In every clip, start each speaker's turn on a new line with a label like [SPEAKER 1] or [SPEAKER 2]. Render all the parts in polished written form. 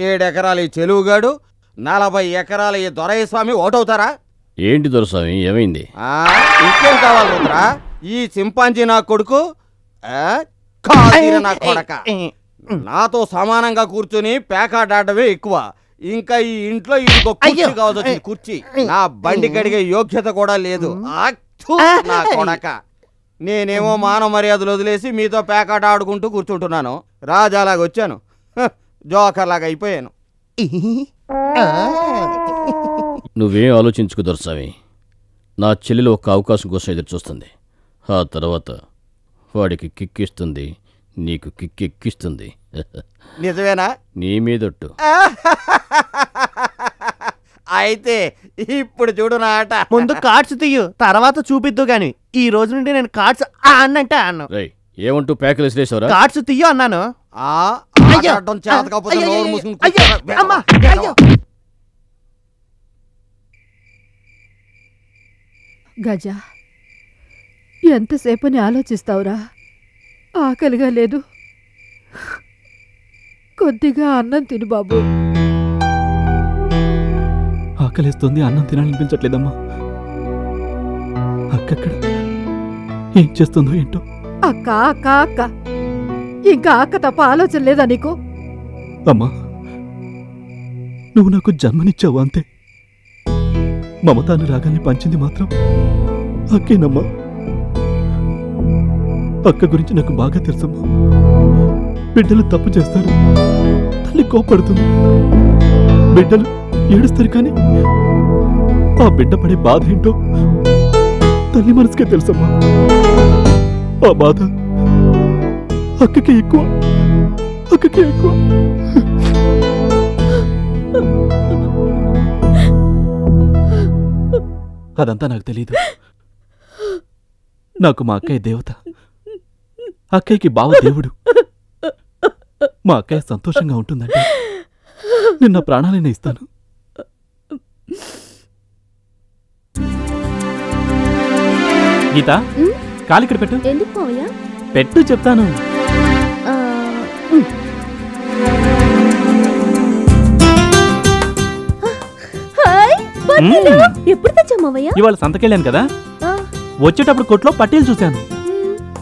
[SPEAKER 1] 7 ఎకరాల ఈ చెలువుగాడు 40 ఎకరాల ఈ దొరయ్యస్వామి ఓటవుతారా?
[SPEAKER 2] ఏంటి దొరస్వామి, ఏమైంది?
[SPEAKER 1] ఇంకేం కావాలి రుద్రా? ఈ చింపాంజీ నా కొడుకు కాదీర నా కొడక నాతో సమానంగా కూర్చుని పేకాడాడమే ఎక్కువ. ఇంకా ఈ ఇంట్లో ఇంకో కుర్చీ కావచ్చు, కుర్చీ. నా బండి కడిగే యోగ్యత కూడా లేదు నా కొడక. నేనేమో మానవ మర్యాదలు వదిలేసి మీతో పేకాట ఆడుకుంటూ కూర్చుంటున్నాను. రాజాలాగా వచ్చాను, జోకర్లాగా అయిపోయాను.
[SPEAKER 2] నువ్వేం ఆలోచించుకు దొరస్వామి. నా చెల్లెలు ఒక్క అవకాశం కోసం ఎదురు చూస్తుంది. ఆ తర్వాత వాడికి కిక్కిస్తుంది, నీకు కిక్కెక్కిస్తుంది.
[SPEAKER 1] నిజమేనా?
[SPEAKER 2] నీ మీదొట్టు.
[SPEAKER 1] అయితే ఇప్పుడు చూడు నా ఆట.
[SPEAKER 3] ముందు కార్డ్స్ తీయు, తర్వాత చూపిద్దు గాని. ఈ రోజు నుండి నేను కార్డ్స్ అన్నంటే అన్నాను.
[SPEAKER 2] ఏమంటూ ప్యాకులు విసిరేసావరా?
[SPEAKER 3] కార్డ్స్ తీయు అన్నాను.
[SPEAKER 4] గజ, ఎంతసేపని ఆలోచిస్తావురా? ఆకలిగా లేదు, కొద్దిగా అన్నం తిను బాబు.
[SPEAKER 5] ఆకలిస్తుంది, అన్నం తినాలనిపించట్లేదమ్మా. అక్కడ ఏం చేస్తుందో ఏంటో.
[SPEAKER 4] అక్క అక్క అక్క, ఇంకా అక్క తప్ప ఆలోచన లేదా నీకు?
[SPEAKER 5] అమ్మా, నువ్వు నాకు జన్మనిచ్చావు అంతే. మమతాను రాగాల్ని పంచింది మాత్రం అక్కేనమ్మా. అక్క గురించి నాకు బాగా తెలుసమ్మా. బిడ్డలు తప్పు చేస్తారు, తల్లి కోపడుతుంది, బిడ్డలు ఏడుస్తారు. కానీ ఆ బిడ్డ పడే బాధ ఏంటో తల్లి మనసుకే తెలుసమ్మా. ఆ బాధ అక్కకే ఎక్కువ, అక్కకే ఎక్కువ. అదంతా నాకు తెలీదు. నాకు మా అక్కయ్య దేవత, అక్కయ్యకి బావ దేవుడు. మా అక్కయ్య సంతోషంగా ఉంటుందంటే నిన్న ప్రాణాలైనా ఇస్తాను. గీత, కాలిక్కడ పెట్టు.
[SPEAKER 6] ఎందుకు మావయ్య?
[SPEAKER 5] పెట్టు చెప్తాను.
[SPEAKER 6] ఎప్పుడు తెచ్చా మావయ్య?
[SPEAKER 5] ఇవాళ సంతకెళ్ళాను కదా, వచ్చేటప్పుడు కొట్లో పట్టీలు చూశాను.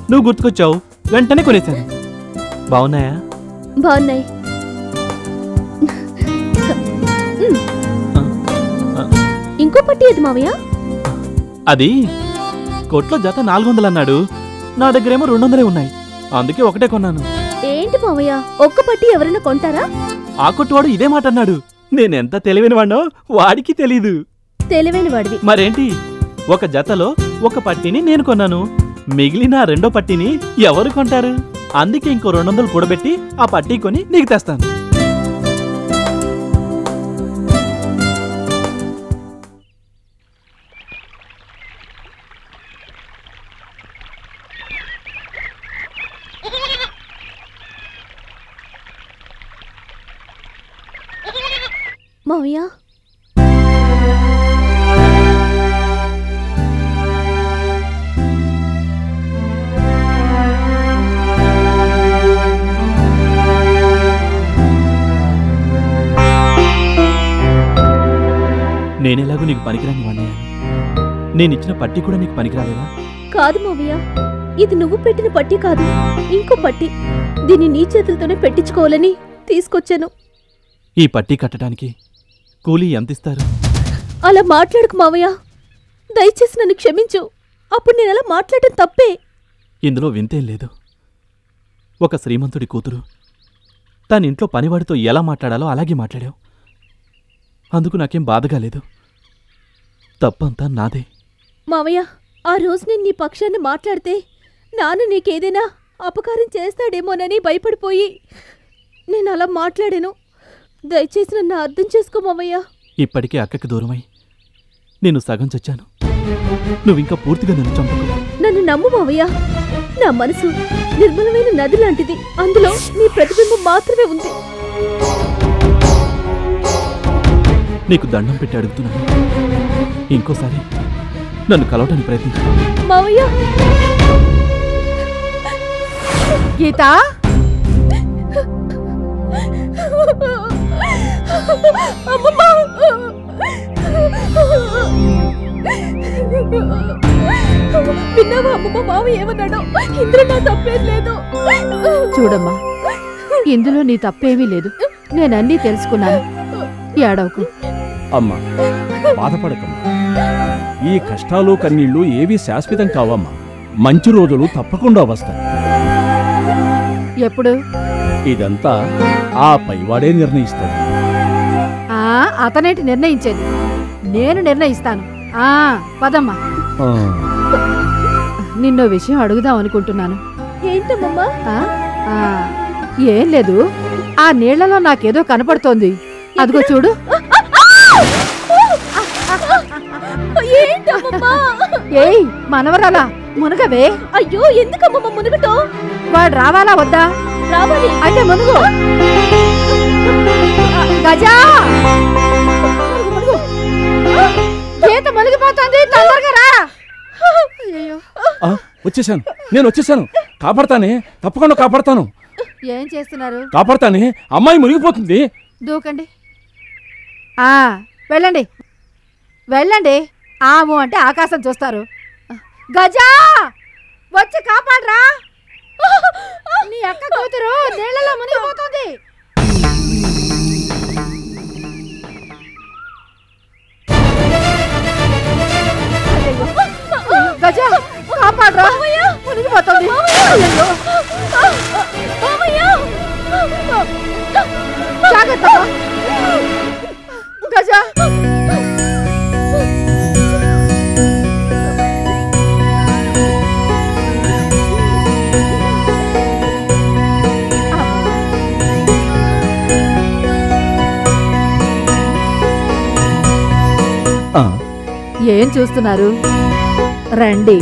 [SPEAKER 5] నువ్వు గుర్తుకొచ్చావు, వెంటనే కొనేశాను. బాగున్నాయా?
[SPEAKER 6] బాగున్నాయి. ఇంకో పట్టి ఏది మావయ్య?
[SPEAKER 5] అది కొట్లో జత 400 అన్నాడు, నా దగ్గరేమో 200 ఉన్నాయి. అందుకే ఒకటే కొన్నాను.
[SPEAKER 6] ఏంటి మావయ్య, ఒక్క పట్టి ఎవరైనా కొంటారా?
[SPEAKER 5] ఆ కొట్టువాడు ఇదే మాట అన్నాడు. నేనెంత తెలివైన వాడినో వాడికి తెలీదు.
[SPEAKER 6] తెలివైన వాడివి.
[SPEAKER 5] మరేంటి, ఒక జతలో ఒక పట్టీని నేను కొన్నాను, మిగిలిన రెండో పట్టీని ఎవరు కొంటారు? అందుకే ఇంకో 200 కూడబెట్టి ఆ పట్టీ కొని నీకు తెస్తాను.
[SPEAKER 6] మావయ్య,
[SPEAKER 5] నేనెలాగూ నీకు పనికిరాని వాణ్ణయ్యాను. నేనిచ్చిన పట్టి కూడా నీకు పనికిరాలేదా?
[SPEAKER 6] కాదు మావయ్య, ఇది నువ్వు పెట్టిన పట్టి కాదు, ఇంకో పట్టి. దీన్ని నీ చేతులతోనే పెట్టించుకోవాలని తీసుకొచ్చాను.
[SPEAKER 5] ఈ పట్టి కట్టడానికి కూలీ ఎంత ఇస్తారు?
[SPEAKER 6] అలా మాట్లాడకు మావయ్య, దయచేసి నన్ను క్షమించు. అప్పుడు నేను అలా మాట్లాడటం తప్పే.
[SPEAKER 5] ఇందులో వింతేం లేదు. ఒక శ్రీమంతుడి కూతురు తన ఇంట్లో పనివాడితో ఎలా మాట్లాడాలో అలాగే మాట్లాడావు. అందుకు నాకేం బాధగా లేదు. తప్పంతా నాదే.
[SPEAKER 6] మావయ్య, ఆ రోజు నేను నీ పక్షాన్ని మాట్లాడితే నాన్న నీకేదైనా అపకారం చేస్తాడేమోనని భయపడిపోయి నేను అలా మాట్లాడాను. దయచేసి నన్ను అర్థం చేసుకో మావయ్య.
[SPEAKER 5] ఇప్పటికే అక్కకి దూరమై నేను సగం చచ్చాను. నువ్వింకా పూర్తిగా నన్ను చంపకు.
[SPEAKER 6] నన్ను నమ్ము మావయ్య, నా మనసు నిర్మలమైన నది లాంటిది. అందులో నీ ప్రతిబింబం మాత్రమే ఉంది.
[SPEAKER 5] నీకు దండం పెట్టి అడుగుతున్నాను, ఇంకోసారి నన్ను కలవటానికి ప్రయత్నించు
[SPEAKER 6] మావయ్య.
[SPEAKER 4] గీతా,
[SPEAKER 6] అమ్మమ్మా! విన్నావా అమ్మమ్మ మావ ఏమన్నాడు? ఇందులో నా తప్పేం లేదు.
[SPEAKER 4] చూడమ్మా, ఇందులో నీ తప్పేమీ లేదు. నేనన్నీ తెలుసుకున్నాను. ఏడవకు.
[SPEAKER 7] అమ్మా, బాధపడకమ్మా. ఈ కష్టాలు కన్నీళ్లు ఏవీ శాశ్వతం కావమ్మా. మంచి రోజులు తప్పకుండా వస్తాయి.
[SPEAKER 4] ఎప్పుడు?
[SPEAKER 7] ఇదంతా ఆ పైవాడే నిర్ణయిస్తాడు.
[SPEAKER 4] అతనేటి నిర్ణయించేది? నేను నిర్ణయిస్తాను. పదమ్మా. నిన్నో విషయం అడుగుదాం అనుకుంటున్నాను.
[SPEAKER 6] ఏంటమ్మమ్మా?
[SPEAKER 4] ఏం లేదు, ఆ నీళ్లలో నాకేదో కనపడుతోంది. అదిగో చూడు.
[SPEAKER 6] ఏంటమ్మమ్మా?
[SPEAKER 4] ఏయ్ మనవరాలా, మునగవే.
[SPEAKER 6] అయ్యో, ఎందుకమ్మమ్మ మునుగుతో?
[SPEAKER 4] వాడు రావాలా వద్దా?
[SPEAKER 6] రావాలి.
[SPEAKER 4] అయితే మునుగు. గజా, గీత మునిగిపోతుంది, తొందరగా రా.
[SPEAKER 7] వచ్చేసాను, నేను వచ్చేసాను. కాపాడతానే, తప్పకుండా కాపాడతాను.
[SPEAKER 4] ఏం చేస్తున్నారు?
[SPEAKER 7] కాపాడతానే, అమ్మాయి మునిగిపోతుంది.
[SPEAKER 4] దూకండి. వెళ్ళండి వెళ్ళండి. ఆము అంటే ఆకాశం చూస్తారు. గజా, వచ్చి కాపాడరా. నీ అక్క కూతురు నీళ్ళలో మునిగిపోతుంది. గజా, కాపాడరా, మునిగిపోతుంది. జాగ్రత్త గజా. ఏం చూస్తున్నారు? రండి.